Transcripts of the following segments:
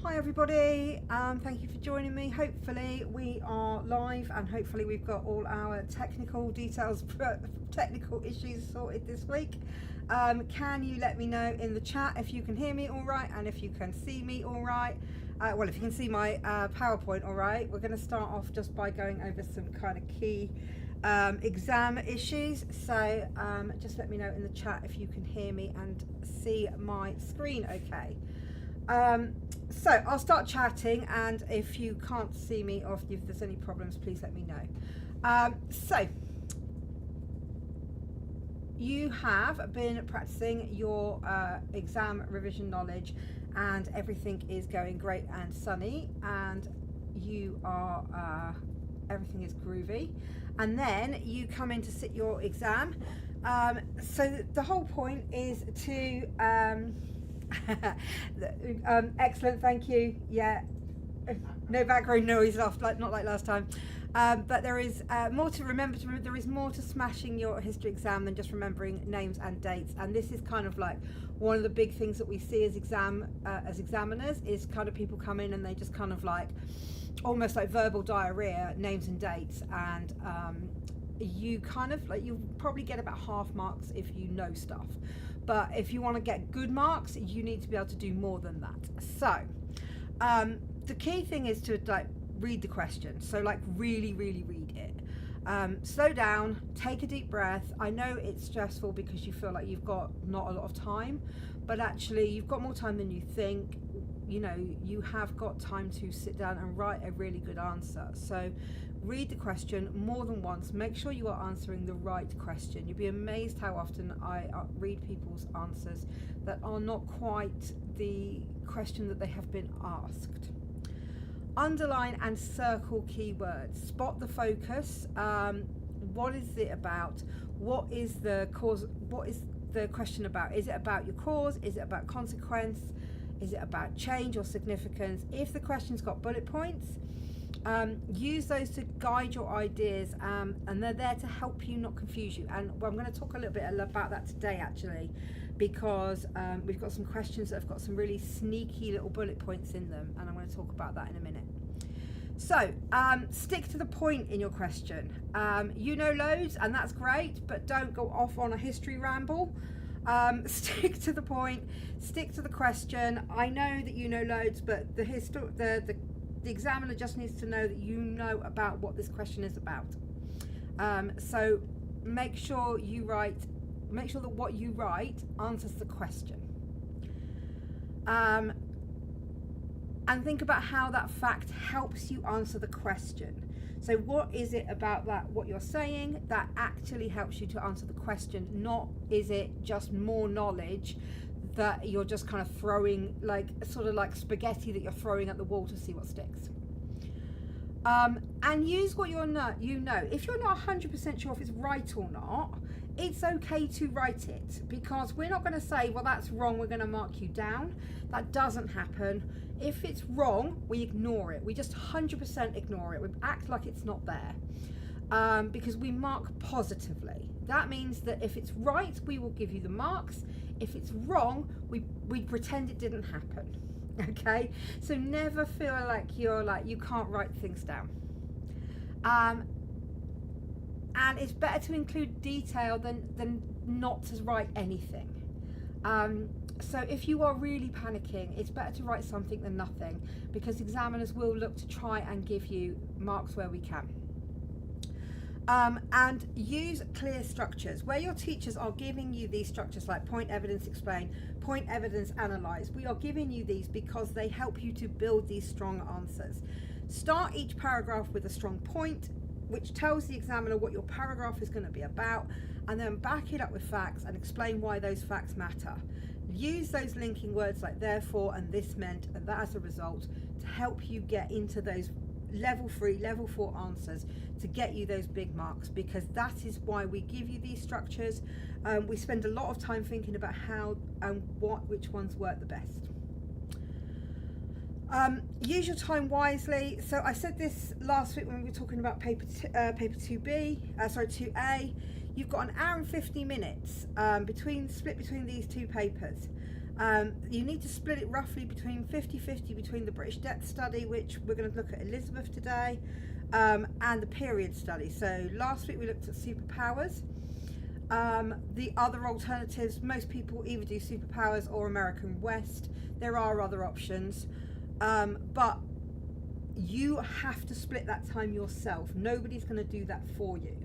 Hi everybody, thank you for joining me. Hopefully we are live and hopefully we've got all our technical details, technical issues sorted this week. Can you let me know in the chat if you can hear me all right and if you can see me all right? Well, if you can see my PowerPoint all right. We're going to start off just by going over some kind of key exam issues. So just let me know in the chat if you can hear me and see my screen okay. So I'll start chatting, and if you can't see me or if there's any problems, please let me know. So you have been practicing your exam revision knowledge and everything is going great and sunny, and you are everything is groovy, and then you come in to sit your exam. So the whole point is to excellent, thank you. Yeah, no background noise, not like last time. But there is more to remember. There is more to smashing your history exam than just remembering names and dates. And this is kind of like one of the big things that we see as examiners is kind of people come in and they just kind of like almost like verbal diarrhea, names and dates, and you kind of like, you probably get about half marks if you know stuff. But if you want to get good marks, you need to be able to do more than that. So the key thing is to like read the question. So like really read it. Slow down, take a deep breath. I know it's stressful because you feel like you've got not a lot of time, but actually you've got more time than you think. You know, you have got time to sit down and write a really good answer. So read the question more than once. Make sure you are answering the right question. You'll be amazed how often I read people's answers that are not quite the question that they have been asked. Underline and circle keywords. Spot the focus. What is it about? What is the cause? What is the question about? Is it about your cause? Is it about consequence? Is it about change or significance? If the question's got bullet points, use those to guide your ideas, and they're there to help you, not confuse you. And well, I'm going to talk a little bit about that today actually, because we've got some questions that have got some really sneaky little bullet points in them, and I'm going to talk about that in a minute. So stick to the point in your question. You know loads, and that's great, but don't go off on a history ramble. Stick to the point, stick to the question. I know that you know loads, but the examiner just needs to know that you know about what this question is about. So make sure that what you write answers the question. And think about how that fact helps you answer the question. So what is it about that, what you're saying, that actually helps you to answer the question? Not is it just more knowledge that you're just kind of throwing, like sort of like spaghetti that you're throwing at the wall to see what sticks. And use what you know. If you're not 100% sure if it's right or not, it's okay to write it, because we're not going to say, well, that's wrong, we're going to mark you down. That doesn't happen. If it's wrong, we ignore it. We just 100% ignore it. We act like it's not there, because we mark positively. That means that if it's right, we will give you the marks. If it's wrong, we pretend it didn't happen. Okay, so never feel like you can't write things down. And it's better to include detail than not to write anything. So if you are really panicking, it's better to write something than nothing, because examiners will look to try and give you marks where we can. And use clear structures. Where your teachers are giving you these structures like point, evidence, explain, point, evidence, analyze, we are giving you these because they help you to build these strong answers. Start each paragraph with a strong point, which tells the examiner what your paragraph is going to be about, and then back it up with facts and explain why those facts matter. Use those linking words like therefore and this meant and that as a result to help you get into those level 3, level 4 answers to get you those big marks, because that is why we give you these structures. We spend a lot of time thinking about how and which ones work the best. Use your time wisely. So I said this last week when we were talking about paper 2A. You've got an hour and 50 minutes split between these two papers. You need to split it roughly between 50-50 between the British Depth Study, which we're going to look at Elizabeth today, and the period study. So last week we looked at superpowers. The other alternatives, most people either do superpowers or American West. There are other options, but you have to split that time yourself. Nobody's going to do that for you,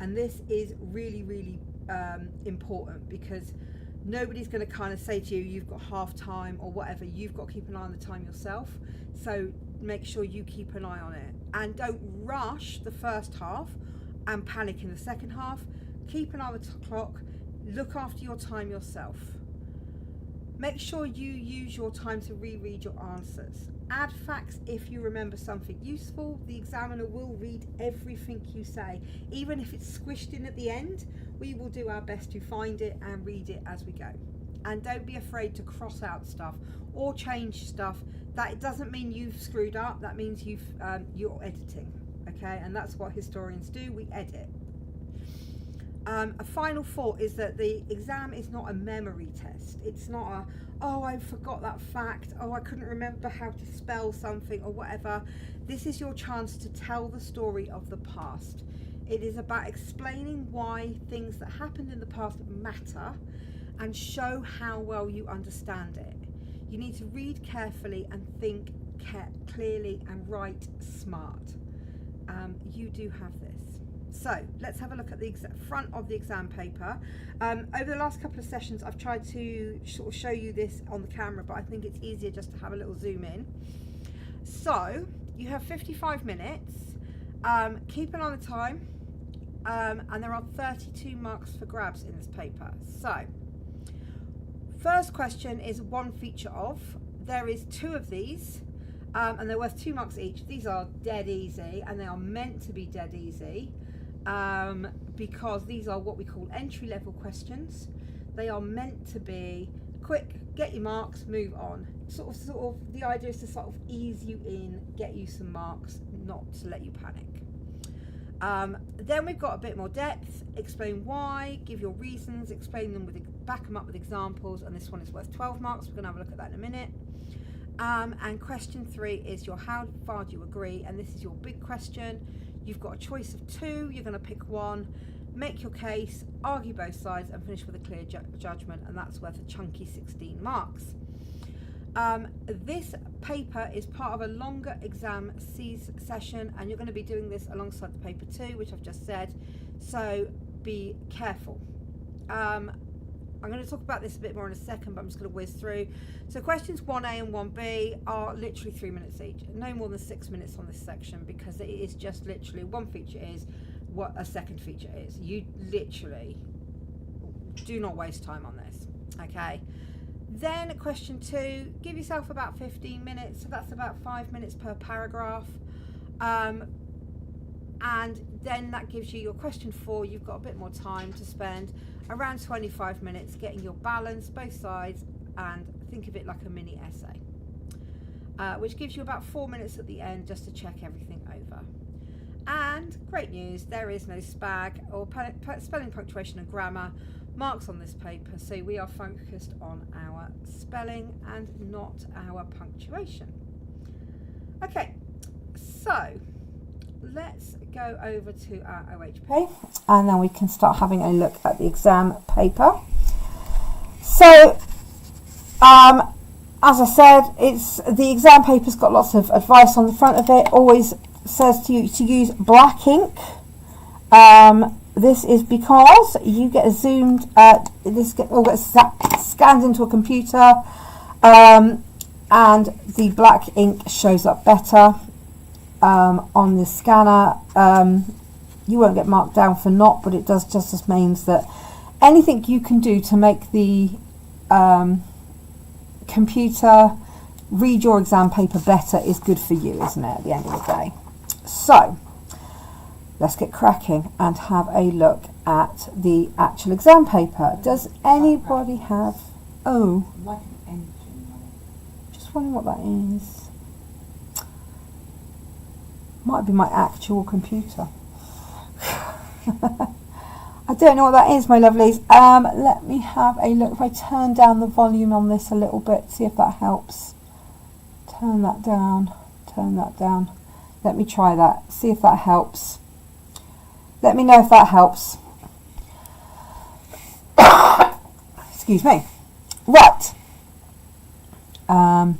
and this is really important, because nobody's going to kind of say to you, you've got half time or whatever. You've got to keep an eye on the time yourself, so make sure you keep an eye on it, and don't rush the first half and panic in the second half. Keep an eye on the clock, look after your time yourself. Make sure you use your time to reread your answers. Add facts if you remember something useful. The examiner will read everything you say. Even if it's squished in at the end, we will do our best to find it and read it as we go. And don't be afraid to cross out stuff or change stuff. That doesn't mean you've screwed up, that means you're editing, okay? And that's what historians do, we edit. A final thought is that the exam is not a memory test. It's not a, oh, I forgot that fact, oh, I couldn't remember how to spell something or whatever. This is your chance to tell the story of the past. It is about explaining why things that happened in the past matter and show how well you understand it. You need to read carefully and think clearly and write smart. You do have this. So let's have a look at the front of the exam paper. Over the last couple of sessions I've tried to sort of show you this on the camera, but I think it's easier just to have a little zoom in. So you have 55 minutes. Keep an eye on the time, and there are 32 marks for grabs in this paper. So first question is one feature of. There is 2 of these, and they're worth 2 marks each. These are dead easy, and they are meant to be dead easy. Because these are what we call entry-level questions. They are meant to be quick, get your marks, move on. Sort of the idea is to sort of ease you in, get you some marks, not to let you panic. Then we've got a bit more depth. Explain why, give your reasons, explain them back them up with examples, and this one is worth 12 marks. We're going to have a look at that in a minute. And question 3 is your how far do you agree, and this is your big question. You've got a choice of 2, you're going to pick one, make your case, argue both sides, and finish with a clear judgment, and that's worth a chunky 16 marks. This paper is part of a longer exam session, and you're going to be doing this alongside the paper 2, which I've just said, so be careful. I'm going to talk about this a bit more in a second, but I'm just going to whiz through. So questions 1A and 1B are literally 3 minutes each. No more than 6 minutes on this section, because it is just literally one feature is what a second feature is. You literally do not waste time on this, okay? Then question 2, give yourself about 15 minutes. So that's about 5 minutes per paragraph. And then that gives you your question 4. You've got a bit more time to spend, around 25 minutes getting your balance, both sides, and think of it like a mini essay, which gives you about 4 minutes at the end just to check everything over. And great news, there is no SPAG or spelling, punctuation and grammar marks on this paper, so we are focused on our spelling and not our punctuation. Okay, so let's go over to our OHP, and then we can start having a look at the exam paper. So as I said, it's the exam paper's got lots of advice on the front of it. Always says to you to use black ink. This is because you get zoomed this all gets scanned into a computer, and the black ink shows up better on the scanner. You won't get marked down for not, but it does just means that anything you can do to make the computer read your exam paper better is good for you, isn't it, at the end of the day? So let's get cracking and have a look at the actual exam paper. Does anybody have... Oh, like an engine. Just wondering what that is. Might be my actual computer. I don't know what that is, my lovelies. Let me have a look. If I turn down the volume on this a little bit, see if that helps. Turn that down. Turn that down. Let me try that. See if that helps. Let me know if that helps. Excuse me. Right. And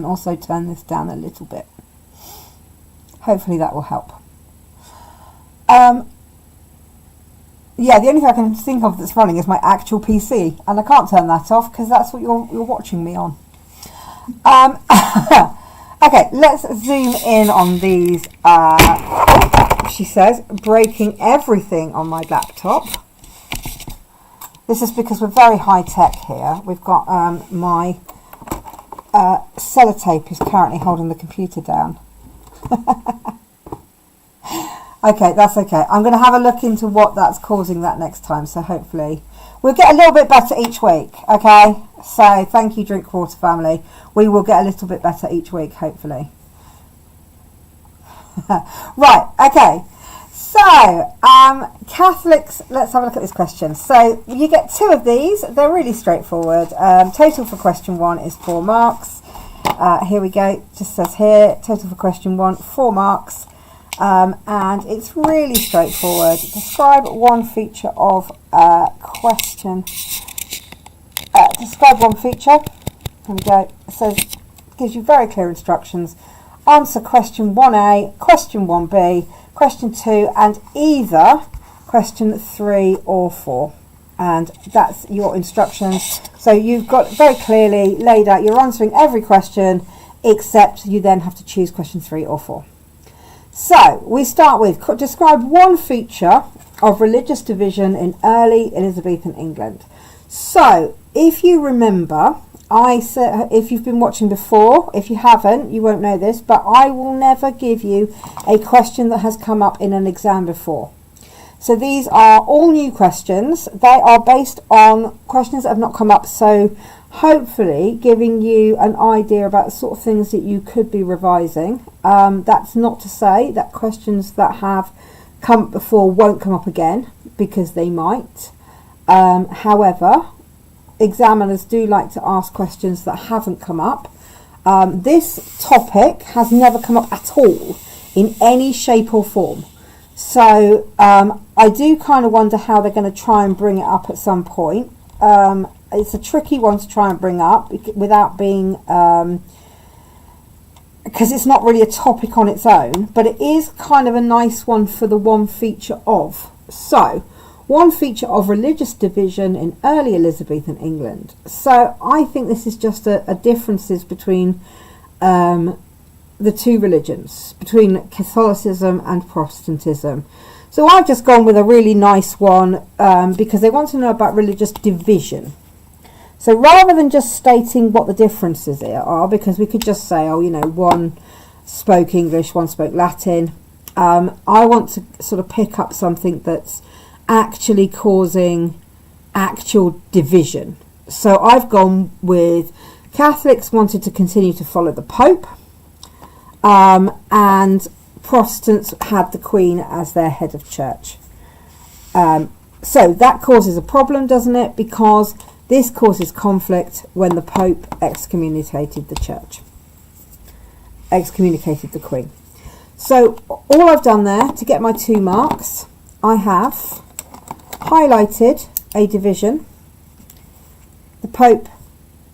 also turn this down a little bit. Hopefully that will help. Yeah, the only thing I can think of that's running is my actual PC, and I can't turn that off because that's what you're watching me on. Okay, let's zoom in on these. She says, breaking everything on my laptop. This is because we're very high tech here. We've got my sellotape is currently holding the computer down. Okay, that's okay. I'm going to have a look into what that's causing that next time. So hopefully we'll get a little bit better each week. Okay, so thank you, Drink Water family. We will get a little bit better each week, hopefully. Right, okay. So, Catholics, let's have a look at this question. So you get 2 of these. They're really straightforward. Total for question 1 is 4 marks. Here we go. Just says here, total for question 1, 4 marks. And it's really straightforward. Describe one feature of question. Describe one feature. Here we go. It says, gives you very clear instructions. Answer question 1A, question 1B, question 2, and either question 3 or 4. And that's your instructions. So you've got very clearly laid out. You're answering every question, except you then have to choose question 3 or 4. So we start with describe one feature of religious division in early Elizabethan England. So if you remember, I said, if you've been watching before, if you haven't, you won't know this, but I will never give you a question that has come up in an exam before. So these are all new questions. They are based on questions that have not come up, so hopefully giving you an idea about the sort of things that you could be revising. That's not to say that questions that have come up before won't come up again, because they might. However, examiners do like to ask questions that haven't come up. This topic has never come up at all in any shape or form. So I do kind of wonder how they're going to try and bring it up at some point. It's a tricky one to try and bring up without being, because it's not really a topic on its own, but it is kind of a nice one for the one feature of. So, one feature of religious division in early Elizabethan England. So I think this is just a differences between the 2 religions, between Catholicism and Protestantism. So I've just gone with a really nice one because they want to know about religious division. So rather than just stating what the differences are, because we could just say, oh, you know, one spoke English, one spoke Latin, I want to sort of pick up something that's actually causing actual division. So I've gone with Catholics wanted to continue to follow the Pope, and Protestants had the Queen as their head of church. So that causes a problem, doesn't it? Because this causes conflict when the Pope excommunicated the church, excommunicated the Queen. So all I've done there to get my 2 marks, I have highlighted a division, the Pope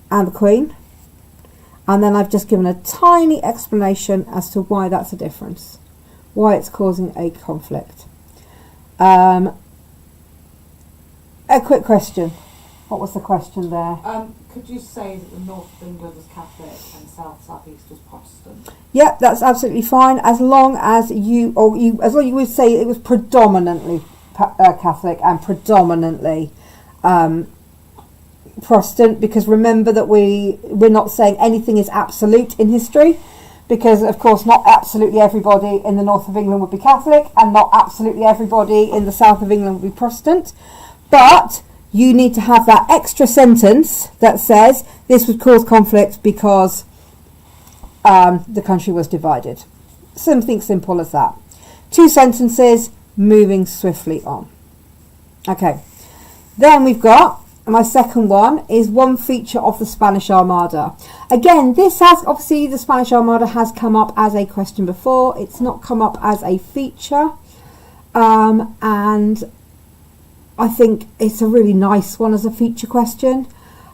and the Queen, and then I've just given a tiny explanation as to why that's a difference, why it's causing a conflict. A quick question. What was the question there? Could you say that the north of England was Catholic and south-east was Protestant? Yeah, that's absolutely fine, as long as you would say it was predominantly Catholic and predominantly Protestant, because remember that we're not saying anything is absolute in history, because of course not absolutely everybody in the north of England would be Catholic and not absolutely everybody in the south of England would be Protestant, but you need to have that extra sentence that says this would cause conflict because the country was divided. Something simple as that. 2 sentences, moving swiftly on. Okay, then we've got my second one is one feature of the Spanish Armada. Again, this has obviously the Spanish Armada has come up as a question before. It's not come up as a feature, and I think it's a really nice one as a feature question.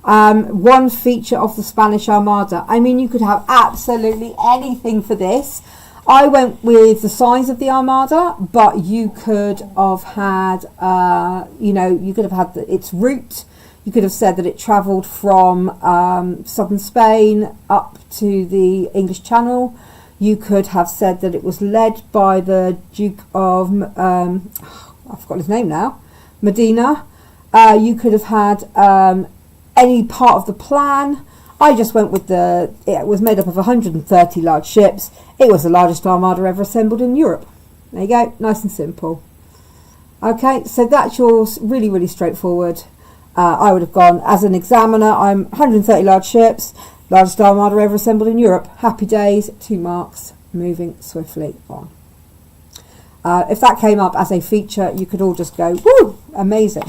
One feature of the Spanish Armada. I mean, you could have absolutely anything for this. I went with the size of the Armada, but you could have had, you could have had its route. You could have said that it travelled from southern Spain up to the English Channel. You could have said that it was led by the Duke of, I forgot his name now, Medina. You could have had any part of the plan. I just went with it was made up of 130 large ships. It was the largest armada ever assembled in Europe. There you go, nice and simple. Okay, so that's yours, really, really straightforward. I would have gone, as an examiner, I'm 130 large ships, largest armada ever assembled in Europe. Happy days, 2 marks, moving swiftly on. If that came up as a feature, you could all just go, woo, amazing.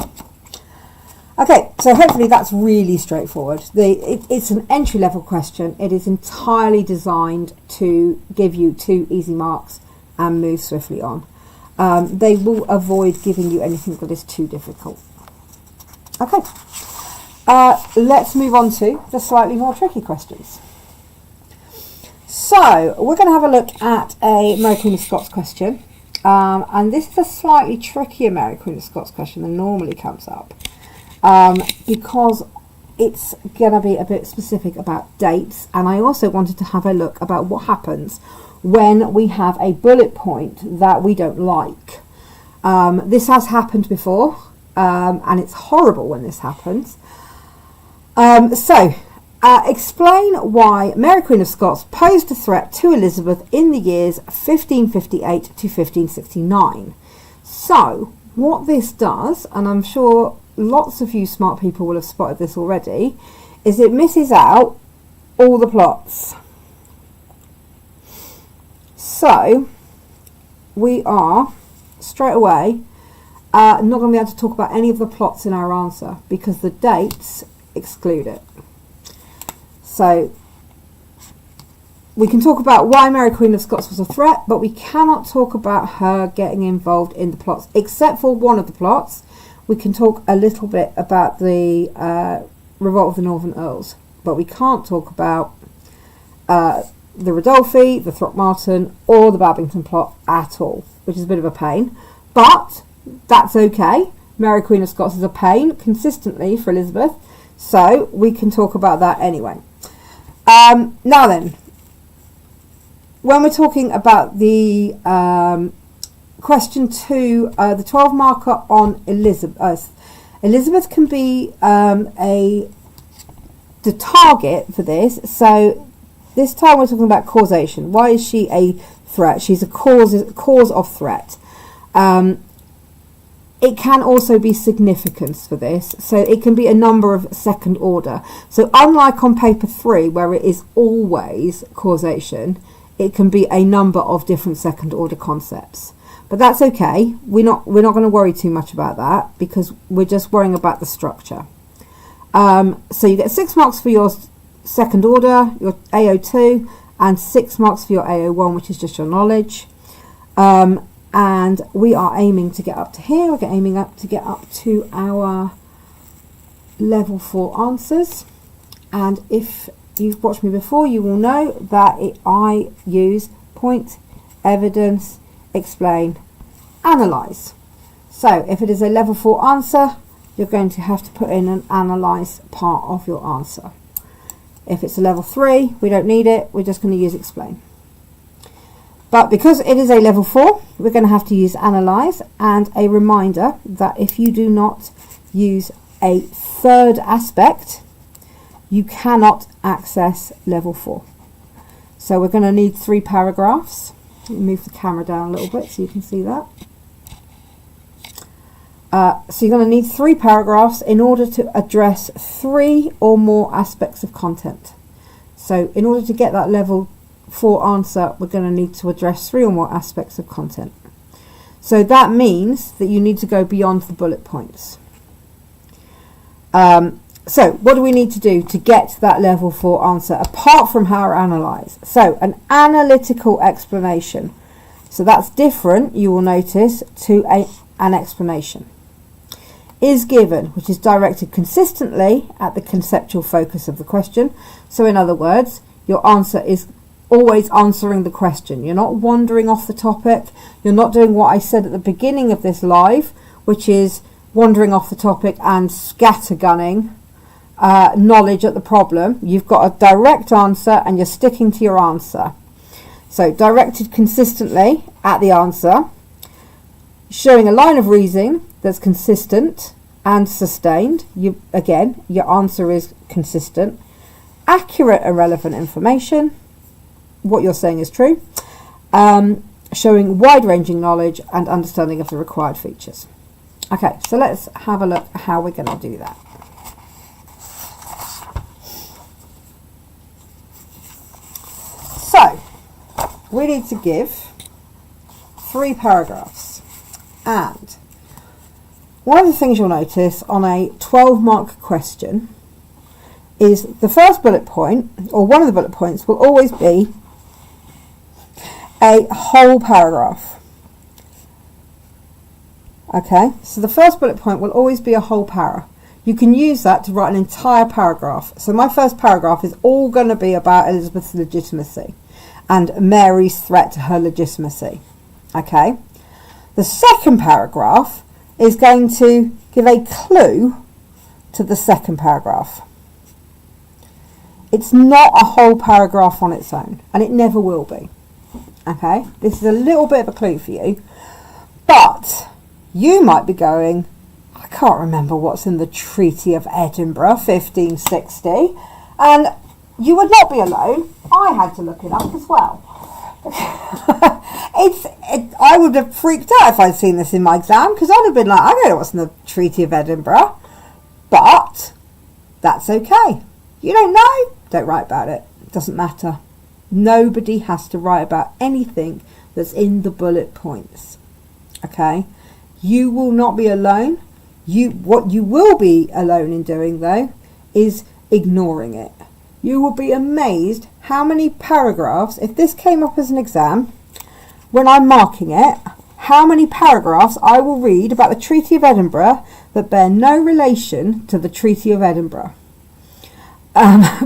Okay, so hopefully that's really straightforward. It's an entry-level question. It is entirely designed to give you 2 easy marks and move swiftly on. They will avoid giving you anything that is too difficult. Okay, let's move on to the slightly more tricky questions. So we're going to have a look at a Mary Queen of Scots question. And this is a slightly trickier Mary Queen of Scots question than normally comes up. Because it's going to be a bit specific about dates, and I also wanted to have a look about what happens when we have a bullet point that we don't like. This has happened before, and it's horrible when this happens. Explain why Mary Queen of Scots posed a threat to Elizabeth in the years 1558 to 1569. So what this does, and I'm sure lots of you smart people will have spotted this already, is it misses out all the plots. So we are straight away not going to be able to talk about any of the plots in our answer because the dates exclude it. So we can talk about why Mary Queen of Scots was a threat, but we cannot talk about her getting involved in the plots, except for one of the plots. We can talk a little bit about the Revolt of the Northern Earls, but we can't talk about the Ridolfi, the Throckmorton, or the Babington plot at all, which is a bit of a pain. But that's okay. Mary Queen of Scots is a pain consistently for Elizabeth, so we can talk about that anyway. Now then, when we're talking about the question 2, the 12 marker on Elizabeth. Elizabeth can be the target for this. So this time we're talking about causation. Why is she a threat? She's a cause of threat. It can also be significance for this. So it can be a number of second order. So unlike on paper 3, where it is always causation, it can be a number of different second order concepts. But that's okay. We're not going to worry too much about that because we're just worrying about the structure. So you get 6 marks for your second order, your AO2, and 6 marks for your AO1, which is just your knowledge. And we are aiming to get up to here. We're aiming up to get up to our level 4 answers. And if you've watched me before, you will know that I use point, evidence, explain, analyse. So if it is a level 4 answer, you're going to have to put in an analyse part of your answer. If it's a level 3, we don't need it. We're just going to use explain. But because it is a level 4, we're going to have to use analyse, and a reminder that if you do not use a third aspect, you cannot access level 4. So we're going to need 3 paragraphs. Move the camera down a little bit so you can see that. So you're going to need 3 paragraphs in order to address 3 or more aspects of content. So in order to get that level 4 answer, we're going to need to address 3 or more aspects of content. So that means that you need to go beyond the bullet points. So what do we need to do to get to that level 4 answer apart from how to analyse? So an analytical explanation. So that's different, you will notice, to an explanation. Is given, which is directed consistently at the conceptual focus of the question. So in other words, your answer is always answering the question. You're not wandering off the topic. You're not doing what I said at the beginning of this live, which is wandering off the topic and scattergunning knowledge at the problem. You've got a direct answer and you're sticking to your answer. So directed consistently at the answer, showing a line of reasoning that's consistent and sustained. Again, your answer is consistent. Accurate and relevant information. What you're saying is true. Showing wide-ranging knowledge and understanding of the required features. Okay, so let's have a look at how we're going to do that. So, we need to give 3 paragraphs. And one of the things you'll notice on a 12-mark question is the first bullet point, or one of the bullet points, will always be a whole paragraph. Okay, so the first bullet point will always be a whole para. You can use that to write an entire paragraph. So my first paragraph is all going to be about Elizabeth's legitimacy and Mary's threat to her legitimacy. Okay, the second paragraph is going to give a clue to the second paragraph. It's not a whole paragraph on its own, and it never will be. Okay, this is a little bit of a clue for you, but you might be going, I can't remember what's in the Treaty of Edinburgh 1560, and you would not be alone. I had to look it up as well. I would have freaked out if I'd seen this in my exam, because I'd have been like, I don't know what's in the Treaty of Edinburgh, but that's okay. You don't know? Don't write about it. It doesn't matter. Nobody has to write about anything that's in the bullet points. Okay? You will not be alone. What you will be alone in doing, though, is ignoring it. You will be amazed how many paragraphs, if this came up as an exam, when I'm marking it, how many paragraphs I will read about the Treaty of Edinburgh that bear no relation to the Treaty of Edinburgh.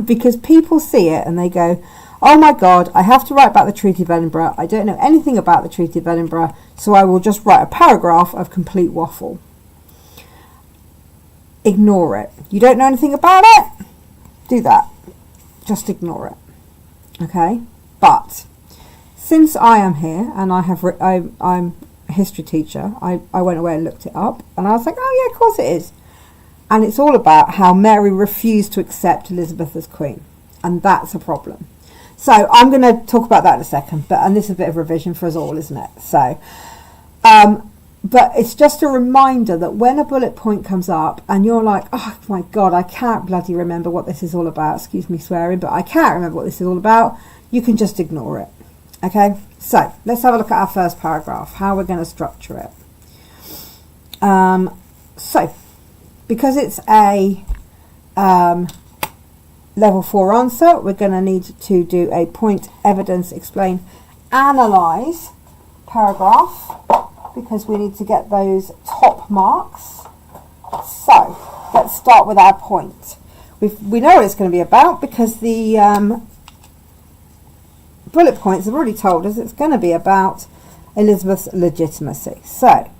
Because people see it and they go, oh my God, I have to write about the Treaty of Edinburgh. I don't know anything about the Treaty of Edinburgh, so I will just write a paragraph of complete waffle. Ignore it. You don't know anything about it? Do that. Just ignore it. Okay? But since I am here and I'm a history teacher, I went away and looked it up, and I was like, oh yeah, of course it is. And it's all about how Mary refused to accept Elizabeth as queen, and that's a problem. So I'm going to talk about that in a second, and this is a bit of revision for us all, isn't it? So, but it's just a reminder that when a bullet point comes up and you're like, oh my God, I can't bloody remember what this is all about, excuse me swearing, but I can't remember what this is all about, you can just ignore it. Okay, so let's have a look at our first paragraph, how we're going to structure it. So, because it's a level 4 answer, we're going to need to do a point, evidence, explain, analyse paragraph, because we need to get those top marks. So let's start with our point. We know what it's going to be about because the bullet points have already told us it's going to be about Elizabeth's legitimacy. So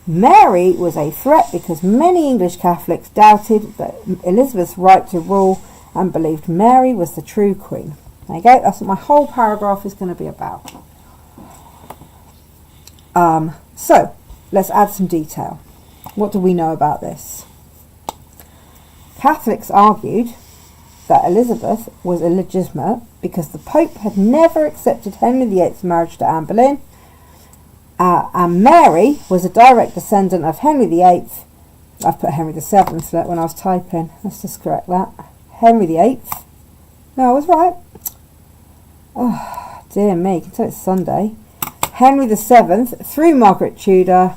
Mary was a threat because many English Catholics doubted that Elizabeth's right to rule and believed Mary was the true queen. There you go, that's what my whole paragraph is going to be about. So let's add some detail. What do we know about this? Catholics argued that Elizabeth was illegitimate because the Pope had never accepted Henry VIII's marriage to Anne Boleyn, and Mary was a direct descendant of Henry VIII. I've put Henry VII when I was typing. Let's just correct that. Henry VIII. No, I was right. Oh, dear me. You can tell it's Sunday. Henry VII through Margaret Tudor,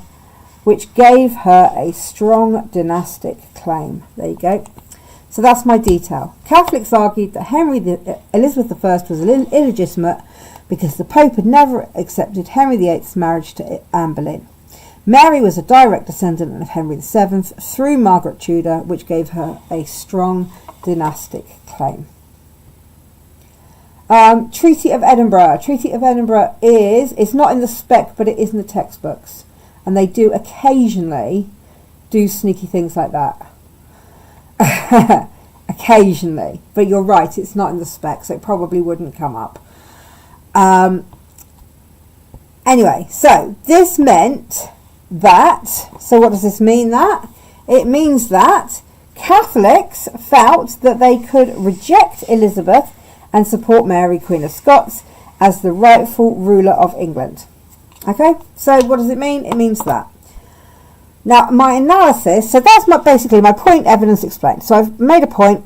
which gave her a strong dynastic claim. There you go. So that's my detail. Catholics argued that Elizabeth I was illegitimate because the Pope had never accepted Henry VIII's marriage to Anne Boleyn. Mary was a direct descendant of Henry VII through Margaret Tudor, which gave her a strong dynastic claim. Treaty of Edinburgh. Treaty of Edinburgh it's not in the spec, but it is in the textbooks. And they do occasionally do sneaky things like that. Occasionally. But you're right, it's not in the spec, so it probably wouldn't come up. Anyway, so this meant that, so what does this mean that? It means that Catholics felt that they could reject Elizabeth and support Mary, Queen of Scots, as the rightful ruler of England. Okay, so what does it mean? It means that. Now, my analysis, so that's basically my point, evidence, explained. So I've made a point,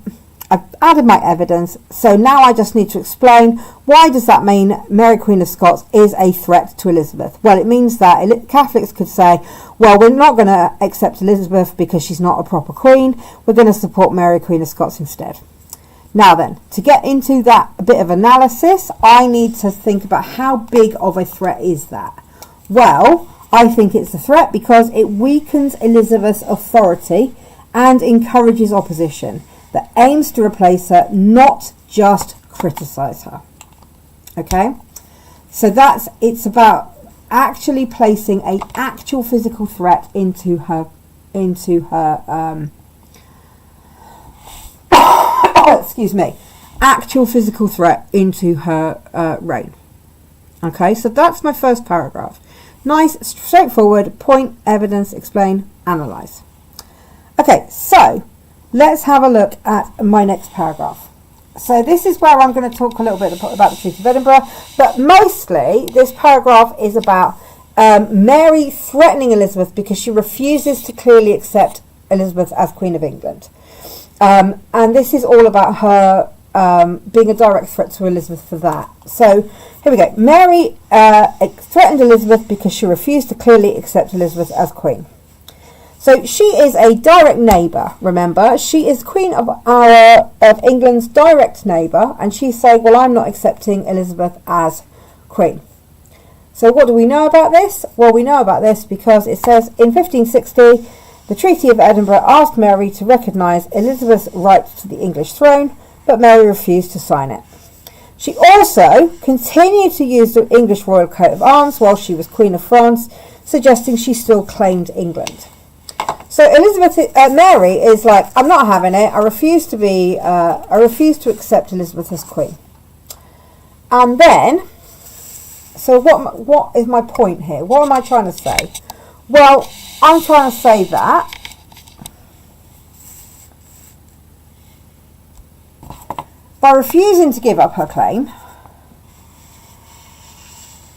I've added my evidence, so now I just need to explain why does that mean Mary, Queen of Scots is a threat to Elizabeth? Well, it means that Catholics could say, well, we're not going to accept Elizabeth because she's not a proper queen, we're going to support Mary, Queen of Scots instead. Now then, to get into that bit of analysis, I need to think about how big of a threat is that? Well, I think it's a threat because it weakens Elizabeth's authority and encourages opposition that aims to replace her, not just criticise her. Okay? So it's about actually placing an actual physical threat into her excuse me, actual physical threat into her reign. Okay, so that's my first paragraph. Nice, straightforward, point, evidence, explain, analyse. Okay, so let's have a look at my next paragraph. So this is where I'm going to talk a little bit about the Treaty of Edinburgh, but mostly this paragraph is about Mary threatening Elizabeth because she refuses to clearly accept Elizabeth as Queen of England. And this is all about her being a direct threat to Elizabeth for that. So here we go. Mary threatened Elizabeth because she refused to clearly accept Elizabeth as Queen. So she is a direct neighbour, remember. She is Queen of England's direct neighbour, and she's saying, well, I'm not accepting Elizabeth as Queen. So what do we know about this? Well, we know about this because it says in 1560, the Treaty of Edinburgh asked Mary to recognise Elizabeth's right to the English throne, but Mary refused to sign it. She also continued to use the English royal coat of arms while she was Queen of France, suggesting she still claimed England. So Mary is like, I'm not having it. I refuse to accept Elizabeth as Queen. And then, so what is my point here? What am I trying to say? Well, I'm trying to say that by refusing to give up her claim,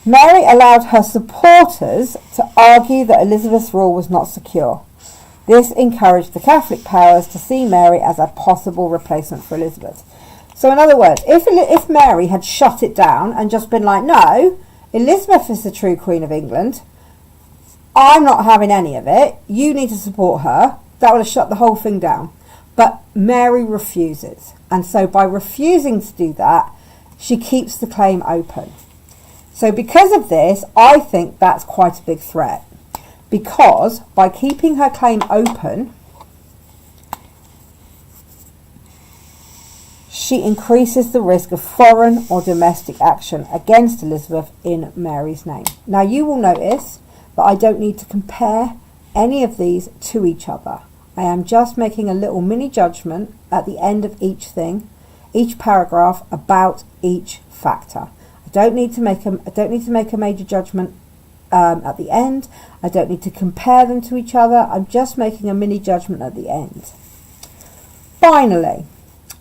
Mary allowed her supporters to argue that Elizabeth's rule was not secure. This encouraged the Catholic powers to see Mary as a possible replacement for Elizabeth. So in other words, if Mary had shut it down and just been like, no, Elizabeth is the true Queen of England, I'm not having any of it, you need to support her, that would have shut the whole thing down. But Mary refuses. And so by refusing to do that, she keeps the claim open. So because of this, I think that's quite a big threat. Because by keeping her claim open, she increases the risk of foreign or domestic action against Elizabeth in Mary's name. Now you will notice that I don't need to compare any of these to each other. I am just making a little mini judgment at the end of each thing, each paragraph, about each factor. I don't need to make a major judgment at the end. I don't need to compare them to each other. I'm just making a mini judgment at the end. Finally,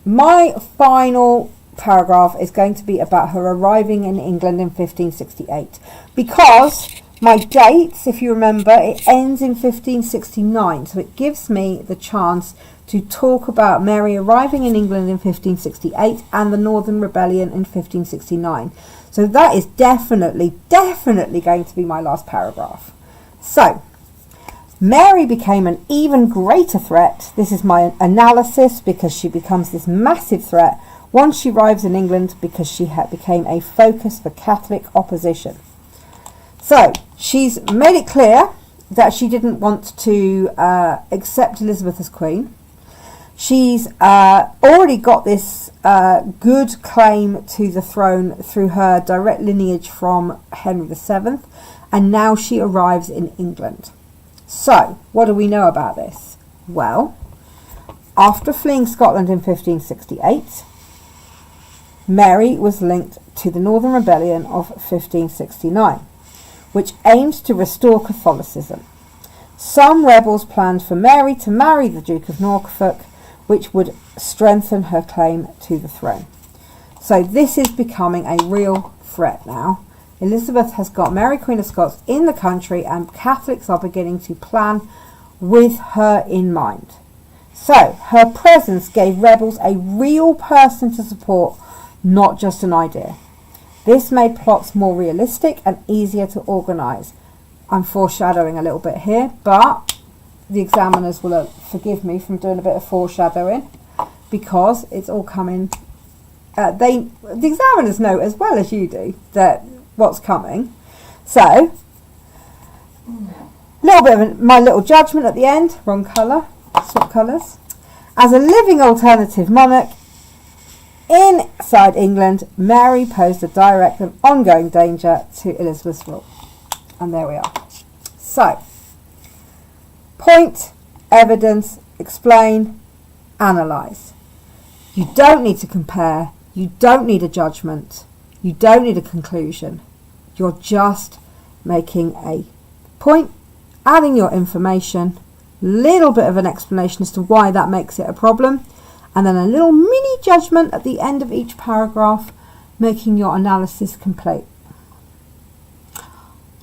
my final paragraph is going to be about her arriving in England in 1568, because my dates, if you remember, it ends in 1569, so it gives me the chance to talk about Mary arriving in England in 1568 and the Northern Rebellion in 1569. So that is definitely going to be my last paragraph. So, Mary became an even greater threat. This is my analysis, because she becomes this massive threat once she arrives in England, because she became a focus for Catholic opposition. So, she's made it clear that she didn't want to accept Elizabeth as queen. She's already got this good claim to the throne through her direct lineage from Henry VII, and now she arrives in England. So, what do we know about this? Well, after fleeing Scotland in 1568, Mary was linked to the Northern Rebellion of 1569, which aimed to restore Catholicism. Some rebels planned for Mary to marry the Duke of Norfolk, which would strengthen her claim to the throne. So this is becoming a real threat now. Elizabeth has got Mary, Queen of Scots, in the country, and Catholics are beginning to plan with her in mind. So her presence gave rebels a real person to support, not just an idea. This made plots more realistic and easier to organise. I'm foreshadowing a little bit here, but the examiners will forgive me from doing a bit of foreshadowing, because it's all coming. The examiners know as well as you do that what's coming. So, a little bit of my little judgment at the end. Wrong colour. Swap colours. As a living alternative monarch inside England, Mary posed a direct and ongoing danger to Elizabeth's rule. And there we are. So, point, evidence, explain, analyse. You don't need to compare. You don't need a judgment. You don't need a conclusion. You're just making a point, adding your information, little bit of an explanation as to why that makes it a problem, and then a little mini judgment at the end of each paragraph, making your analysis complete.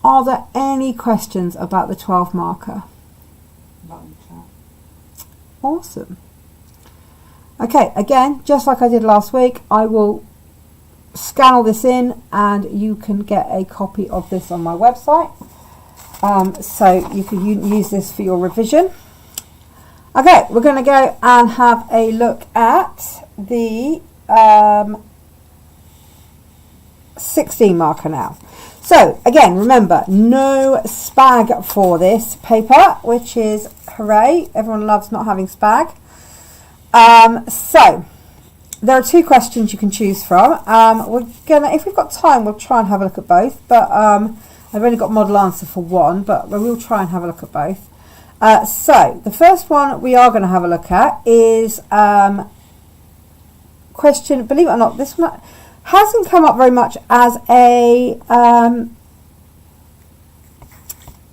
Are there any questions about the 12 marker? Awesome. Okay, again, just like I did last week, I will scan all this in and you can get a copy of this on my website. So you can use this for your revision. Okay, we're going to go and have a look at the 16 marker now. So again, remember, no spag for this paper, which is hooray. Everyone loves not having spag. So there are two questions you can choose from. If we've got time, we'll try and have a look at both, but I've only got model answer for one, but we'll try and have a look at both. So the first one we are going to have a look at is question, believe it or not, this one hasn't come up very much as a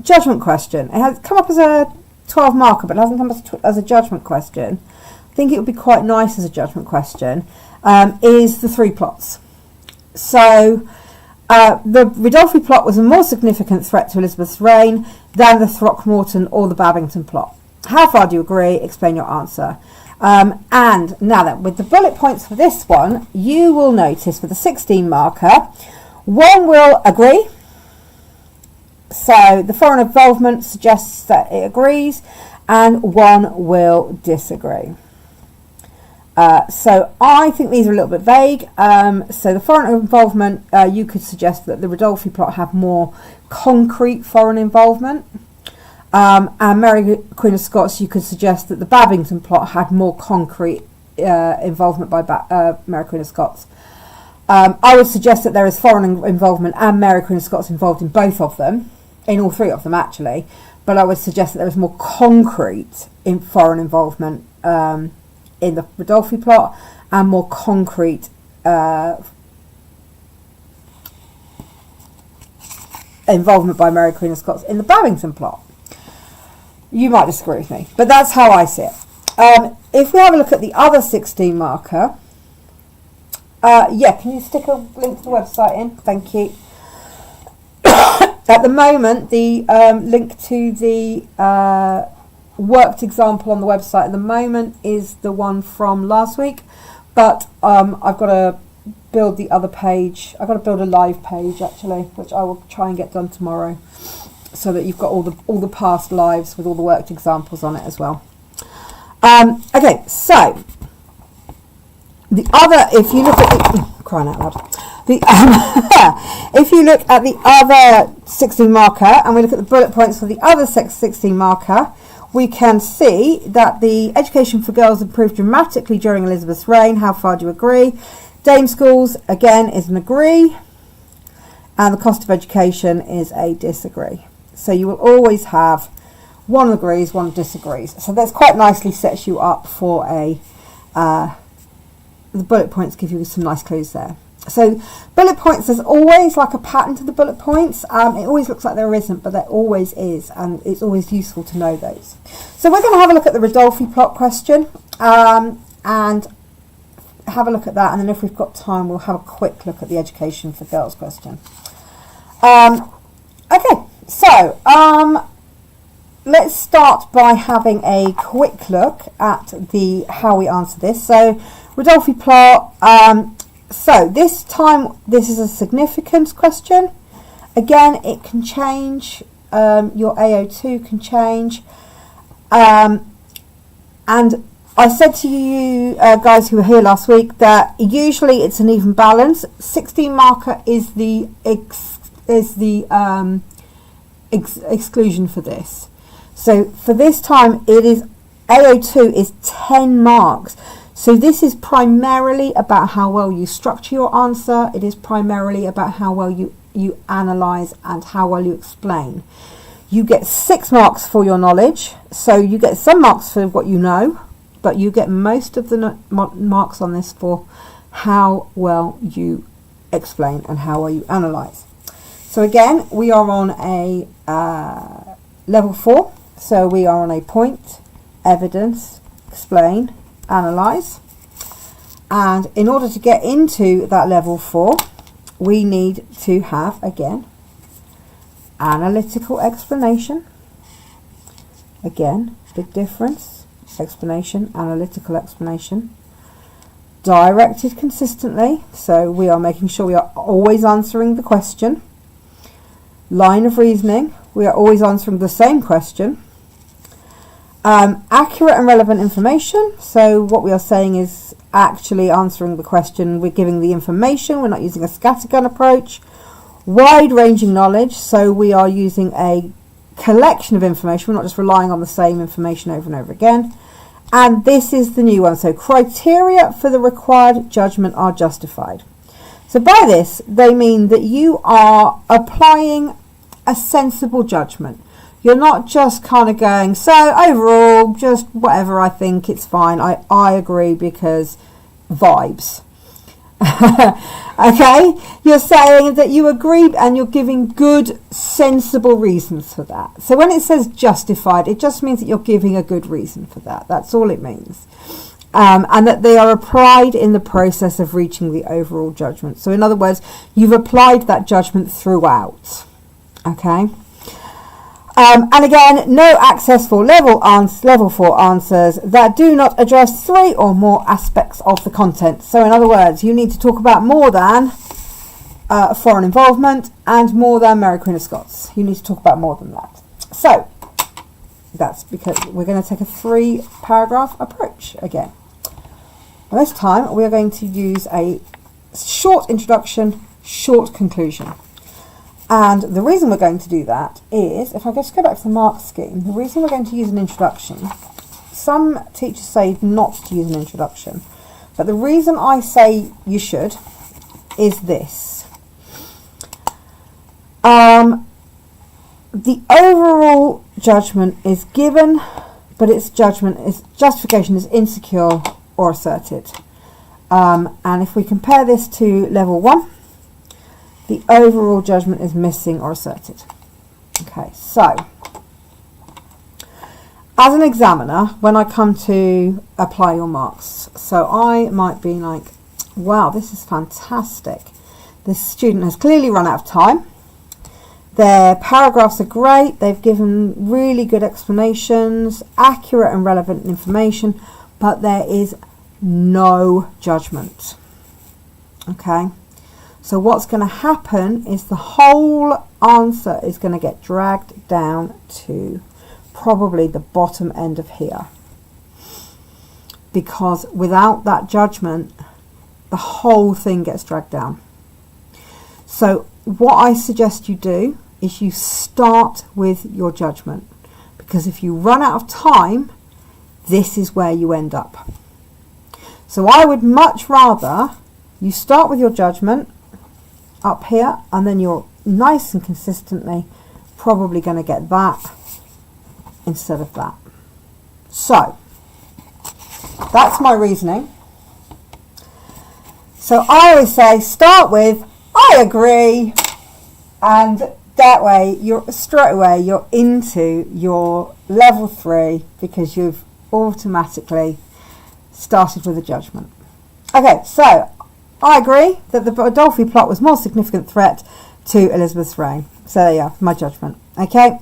judgment question. It has come up as a 12 marker, but it hasn't come up as a judgment question. I think it would be quite nice as a judgment question, is the three plots. So the Ridolfi plot was a more significant threat to Elizabeth's reign than the Throckmorton or the Babington plot. How far do you agree? Explain your answer. And now then, with the bullet points for this one, you will notice for the 16 marker, one will agree. So the foreign involvement suggests that it agrees, and one will disagree. So I think these are a little bit vague. So the foreign involvement, you could suggest that the Ridolfi plot had more concrete foreign involvement. And Mary, Queen of Scots, you could suggest that the Babington plot had more concrete involvement by Mary, Queen of Scots. I would suggest that there is foreign involvement and Mary, Queen of Scots involved in both of them, in all three of them actually, but I would suggest that there is more concrete in foreign involvement in the Ridolfi plot and more concrete involvement by Mary, Queen of Scots in the Babington plot. You might disagree with me, but that's how I see it. If we have a look at the other 16 marker, can you stick a link to the website in? Thank you. At the moment, the link to the worked example on the website at the moment is the one from last week, but I've got to build the other page. I've got to build a live page actually, which I will try and get done tomorrow, so that you've got all the past lives with all the worked examples on it as well. Okay, so the other, if you look at the crying out loud, if you look at the other 16 marker and we look at the bullet points for the other 16 marker, we can see that the education for girls improved dramatically during Elizabeth's reign. How far do you agree? Dame schools, again, is an agree, and the cost of education is a disagree. So you will always have one agrees, one disagrees. So that's quite nicely sets you up for a, the bullet points give you some nice clues there. So bullet points, there's always like a pattern to the bullet points. It always looks like there isn't, but there always is, and it's always useful to know those. So we're going to have a look at the Rodolphi plot question, and have a look at that, and then if we've got time we'll have a quick look at the education for girls question. Okay, so let's start by having a quick look at the how we answer this. So Rodolphi plot, so this time this is a significance question. Again, it can change, your AO2 can change, and I said to you guys who were here last week that usually it's an even balance. 16 marker is the exclusion for this. So for this time it is AO2 is 10 marks. So this is primarily about how well you structure your answer. It is primarily about how well you analyse and how well you explain. You get 6 marks for your knowledge, so you get some marks for what you know, but you get most of the marks on this for how well you explain and how well you analyse. So again, we are on a level 4, so we are on a point, evidence, explain, analyse, and in order to get into that level 4 we need to have, again, analytical explanation. Again, big difference, explanation, analytical explanation. Directed consistently, so we are making sure we are always answering the question. Line of reasoning, we are always answering the same question. Accurate and relevant information, so what we are saying is actually answering the question, we're giving the information, we're not using a scattergun approach. Wide-ranging knowledge, so we are using a collection of information, we're not just relying on the same information over and over again. And this is the new one, so criteria for the required judgment are justified. So by this they mean that you are applying a sensible judgment. You're not just kind of going, so overall, just whatever, I think it's fine. I agree because vibes. Okay? You're saying that you agree and you're giving good, sensible reasons for that. So when it says justified, it just means that you're giving a good reason for that. That's all it means. And that they are applied in the process of reaching the overall judgment. So in other words, you've applied that judgment throughout. Okay? And again, no access for level 4 answers that do not address 3 or more aspects of the content. So in other words, you need to talk about more than foreign involvement and more than Mary Queen of Scots. You need to talk about more than that. So that's because we're going to take a 3-paragraph approach again. And this time we are going to use a short introduction, short conclusion. And the reason we're going to do that is, if I just go back to the mark scheme, the reason we're going to use an introduction, some teachers say not to use an introduction, but the reason I say you should is this. The overall judgment is given, but its justification is insecure or asserted. And if we compare this to level 1, the overall judgment is missing or asserted. Okay, so as an examiner, when I come to apply your marks, so I might be like, wow, this is fantastic. This student has clearly run out of time. Their paragraphs are great. They've given really good explanations, accurate and relevant information, but there is no judgment. Okay, so what's going to happen is the whole answer is going to get dragged down to probably the bottom end of here, because without that judgment the whole thing gets dragged down. So what I suggest you do is you start with your judgment, because if you run out of time, this is where you end up. So I would much rather you start with your judgment up here, and then you're nice and consistently probably going to get that instead of that. So that's my reasoning. So I always say start with I agree, and that way you're straight away you're into your level 3, because you've automatically started with a judgment. Okay, so I agree that the Ridolfi plot was more significant threat to Elizabeth's reign. So there you are, my judgment. Okay,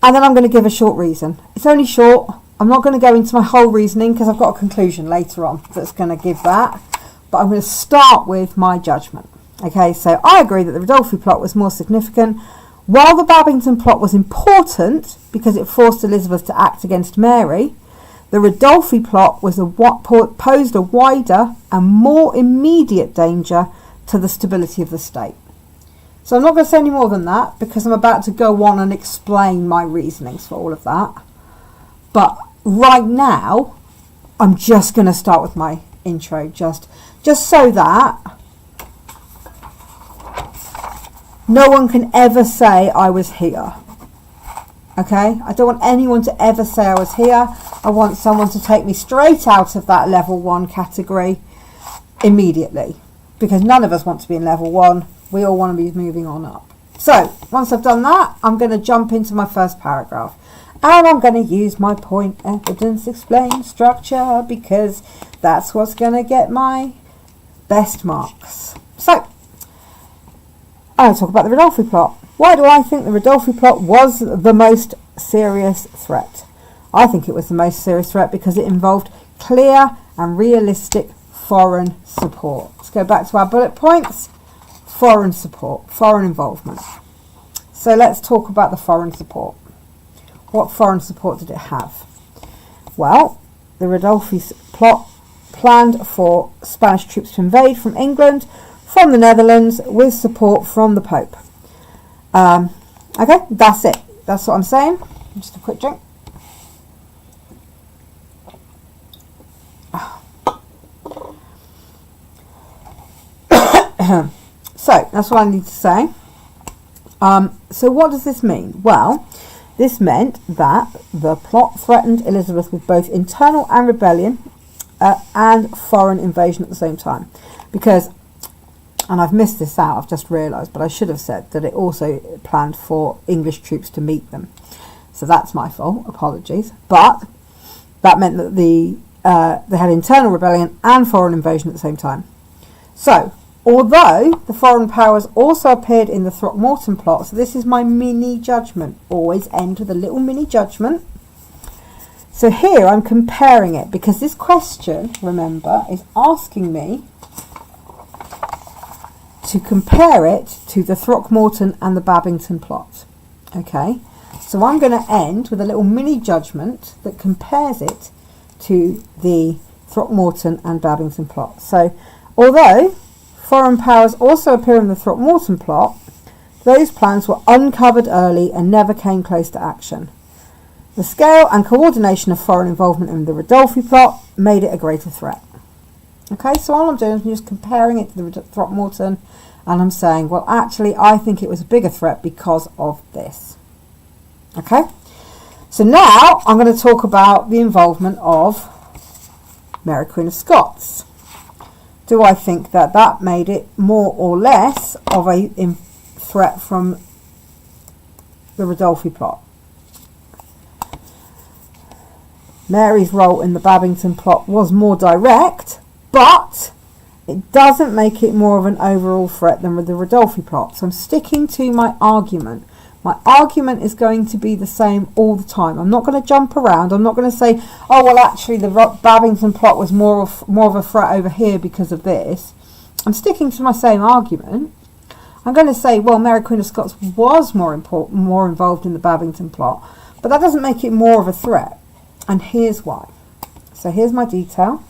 and then I'm going to give a short reason. It's only short. I'm not going to go into my whole reasoning because I've got a conclusion later on that's going to give that, but I'm going to start with my judgment. Okay, so I agree that the Ridolfi plot was more significant. While the Babington plot was important because it forced Elizabeth to act against Mary, the Ridolfi plot was posed a wider and more immediate danger to the stability of the state. So I'm not going to say any more than that, because I'm about to go on and explain my reasonings for all of that. But right now, I'm just going to start with my intro, just so that no one can ever say I was here. Okay, I don't want anyone to ever say I was here. I want someone to take me straight out of that level 1 category immediately, because none of us want to be in level 1. We all want to be moving on up. So once I've done that, I'm going to jump into my first paragraph, and I'm going to use my point evidence explain structure, because that's what's going to get my best marks. So I'll talk about the Ridolfi plot. Why do I think the Ridolfi plot was the most serious threat? I think it was the most serious threat because it involved clear and realistic foreign support. Let's go back to our bullet points. Foreign support, foreign involvement. So let's talk about the foreign support. What foreign support did it have? Well, the Ridolfi plot planned for Spanish troops to invade from England, from the Netherlands, with support from the Pope. Okay, that's it. That's what I'm saying. Just a quick drink. So that's what I need to say. So what does this mean? Well, this meant that the plot threatened Elizabeth with both internal and rebellion and foreign invasion at the same time. Because, and I've missed this out, I've just realised, but I should have said that it also planned for English troops to meet them. So that's my fault, apologies. But that meant that they had internal rebellion and foreign invasion at the same time. So, although the foreign powers also appeared in the Throckmorton plot, so this is my mini judgment, always end with a little mini judgment. So here I'm comparing it, because this question, remember, is asking me to compare it to the Throckmorton and the Babington plot. Okay, so I'm going to end with a little mini judgment that compares it to the Throckmorton and Babington plot. So although foreign powers also appear in the Throckmorton plot, those plans were uncovered early and never came close to action. The scale and coordination of foreign involvement in the Ridolfi plot made it a greater threat. Okay, so all I'm doing is just comparing it to the Throckmorton, and I'm saying, well, actually, I think it was a bigger threat because of this. Okay, so now I'm going to talk about the involvement of Mary Queen of Scots. Do I think that that made it more or less of a threat from the Ridolfi plot? Mary's role in the Babington plot was more direct, but it doesn't make it more of an overall threat than with the Rodolphi plot. So I'm sticking to my argument. My argument is going to be the same all the time. I'm not going to jump around. I'm not going to say, oh, well, actually, the Babington plot was more of a threat over here because of this. I'm sticking to my same argument. I'm going to say, well, Mary Queen of Scots was more involved in the Babington plot, but that doesn't make it more of a threat. And here's why. So here's my detail.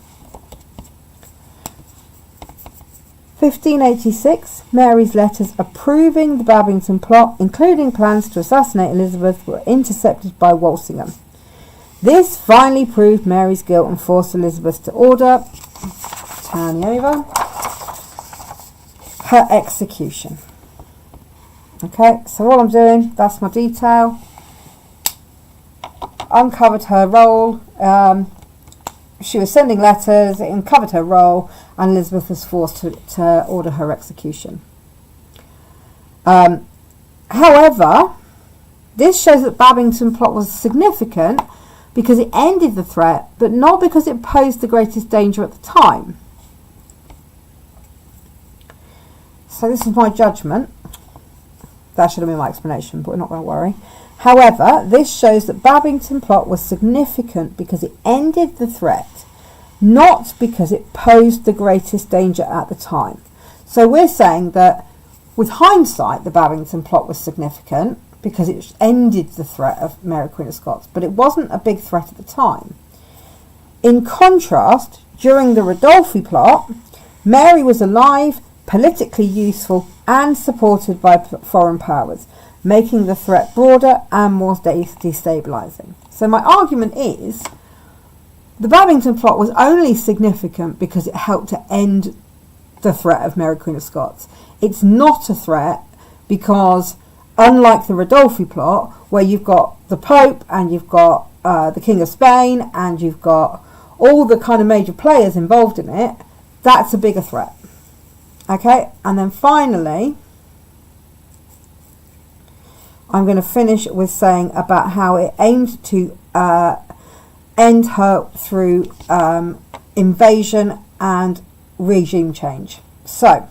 1586, Mary's letters approving the Babington plot, including plans to assassinate Elizabeth, were intercepted by Walsingham. This finally proved Mary's guilt and forced Elizabeth to order, turn over, her execution. Okay, so all I'm doing, that's my detail. Uncovered her role. She was sending letters, it uncovered her role, and Elizabeth was forced to order her execution. However, this shows that Babington plot was significant because it ended the threat, but not because it posed the greatest danger at the time. So this is my judgment. That should have been my explanation, but we're not going to worry. However, this shows that Babington plot was significant because it ended the threat, not because it posed the greatest danger at the time. So we're saying that with hindsight, the Babington plot was significant because it ended the threat of Mary Queen of Scots, but it wasn't a big threat at the time. In contrast, during the Rodolphi plot, Mary was alive, politically useful, and supported by foreign powers, making the threat broader and more destabilising. So my argument is the Babington plot was only significant because it helped to end the threat of Mary Queen of Scots. It's not a threat because, unlike the Rodolphi plot, where you've got the Pope and you've got the King of Spain and you've got all the kind of major players involved in it, that's a bigger threat. Okay, and then finally, I'm going to finish with saying about how it aimed to end her through invasion and regime change. So,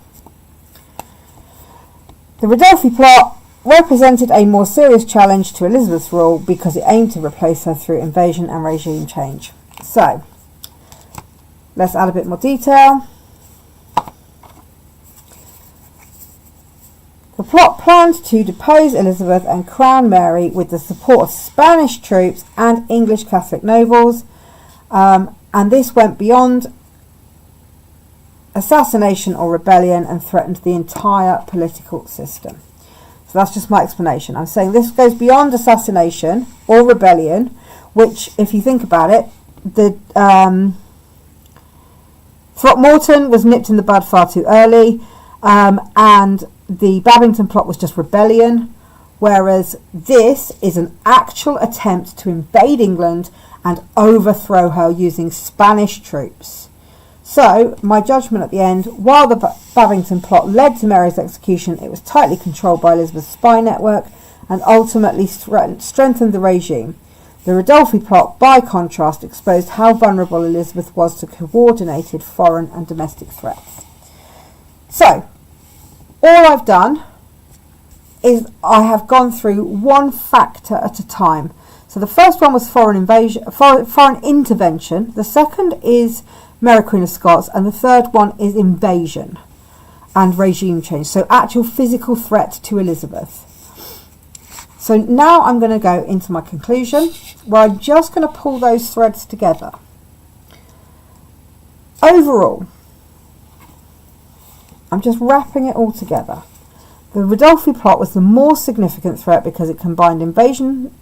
the Rodolphi plot represented a more serious challenge to Elizabeth's rule because it aimed to replace her through invasion and regime change. So, let's add a bit more detail. The plot planned to depose Elizabeth and crown Mary with the support of Spanish troops and English Catholic nobles, and this went beyond assassination or rebellion and threatened the entire political system. So that's just my explanation. I'm saying this goes beyond assassination or rebellion, which, if you think about it, the Throckmorton was nipped in the bud far too early, and the Babington plot was just rebellion, whereas this is an actual attempt to invade England and overthrow her using Spanish troops. So, my judgment at the end, while the Babington plot led to Mary's execution, it was tightly controlled by Elizabeth's spy network and ultimately strengthened the regime. The Rodolphi plot, by contrast, exposed how vulnerable Elizabeth was to coordinated foreign and domestic threats. So, all I've done is I have gone through one factor at a time. So the first one was foreign intervention. The second is Mary Queen of Scots, and the third one is invasion and regime change. So actual physical threat to Elizabeth. So now I'm going to go into my conclusion, where I'm just going to pull those threads together. Overall, I'm just wrapping it all together. The Rodolphi plot was the more significant threat because it combined invasion,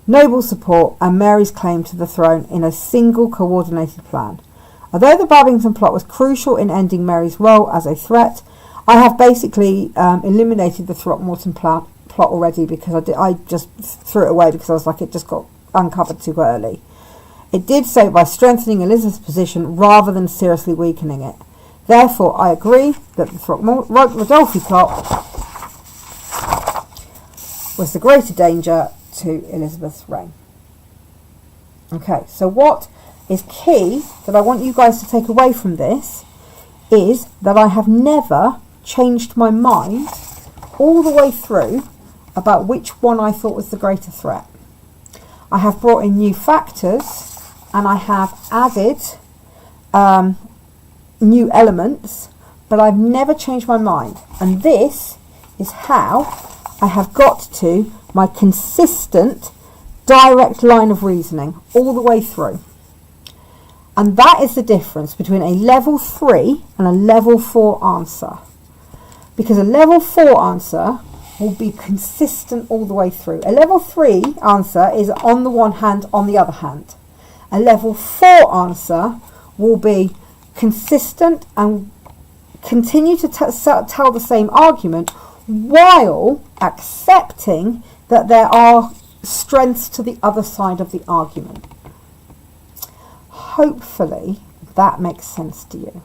noble support, and Mary's claim to the throne in a single coordinated plan. Although the Babington plot was crucial in ending Mary's role as a threat, I have basically eliminated the Throckmorton plot already because I just threw it away because I was like, it just got uncovered too early. It did so by strengthening Elizabeth's position rather than seriously weakening it. Therefore, I agree that the Rodolphi plot was the greater danger to Elizabeth's reign. Okay, so what is key that I want you guys to take away from this is that I have never changed my mind all the way through about which one I thought was the greater threat. I have brought in new factors and I have added new elements, but I've never changed my mind. And this is how I have got to my consistent direct line of reasoning all the way through. And that is the difference between a level 3 and a level 4 answer. Because a level 4 answer will be consistent all the way through. A level 3 answer is on the one hand, on the other hand. A level 4 answer will be consistent and continue to tell the same argument while accepting that there are strengths to the other side of the argument. Hopefully that makes sense to you.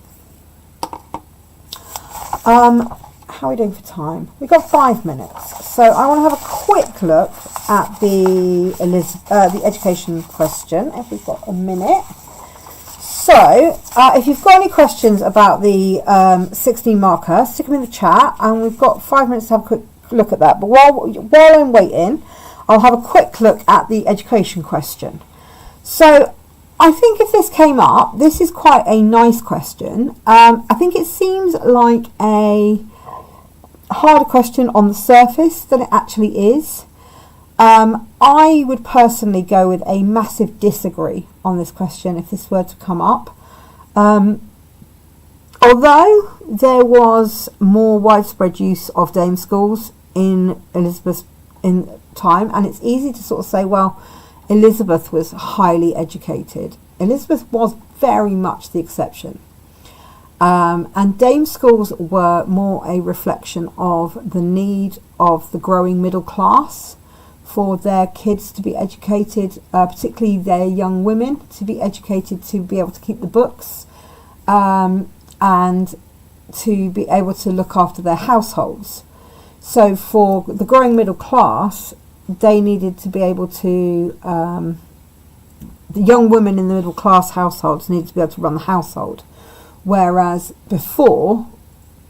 How are we doing for time? We've got 5 minutes, so I want to have a quick look at the education question if we've got a minute. So if you've got any questions about the 16 marker, stick them in the chat, and we've got 5 minutes to have a quick look at that. But while I'm waiting, I'll have a quick look at the education question. So I think if this came up, this is quite a nice question. I think it seems like a harder question on the surface than it actually is. I would personally go with a massive disagree on this question if this were to come up. Although there was more widespread use of dame schools in Elizabeth's time, and it's easy to sort of say, well, Elizabeth was highly educated. Elizabeth was very much the exception. And dame schools were more a reflection of the need of the growing middle class for their kids to be educated, particularly their young women to be educated to be able to keep the books and to be able to look after their households. So for the growing middle class, they needed to be able to, the young women in the middle class households needed to be able to run the household. Whereas before,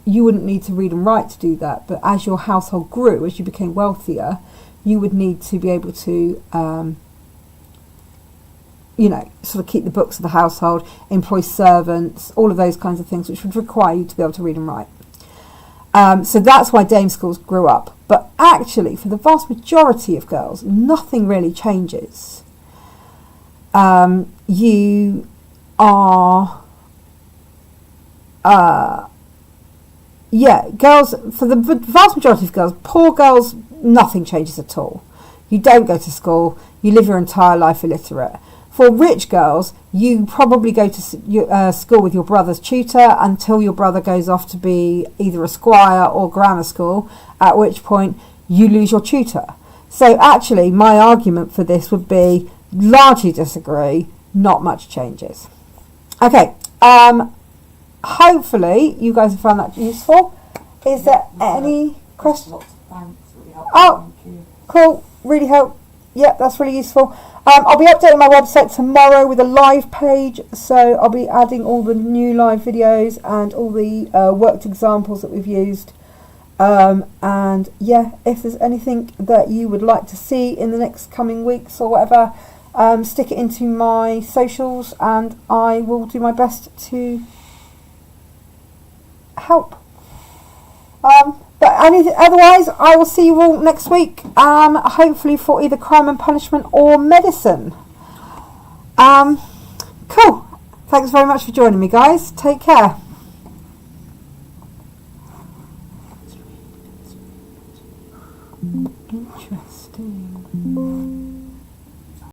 you wouldn't need to read and write to do that. But as your household grew, as you became wealthier, you would need to be able to, sort of keep the books of the household, employ servants, all of those kinds of things, which would require you to be able to read and write. So that's why dame schools grew up. But actually, for the vast majority of girls, nothing really changes. You are... girls, for the vast majority of girls, poor girls, nothing changes at all. You don't go to school, you live your entire life illiterate. For rich girls, you probably go to school with your brother's tutor until your brother goes off to be either a squire or grammar school, at which point you lose your tutor. So actually, my argument for this would be largely disagree, not much changes. Okay, hopefully you guys have found that useful. Is there any questions? Lots of thanks, really helpful. Oh, Thank you. cool, really help. Yep, that's really useful. I'll be updating my website tomorrow with a live page, so I'll be adding all the new live videos and all the worked examples that we've used. And yeah, if there's anything that you would like to see in the next coming weeks or whatever, stick it into my socials and I will do my best to help. But otherwise, I will see you all next week, hopefully for either crime and punishment or medicine. Cool. Thanks very much for joining me, guys. Take care. Interesting.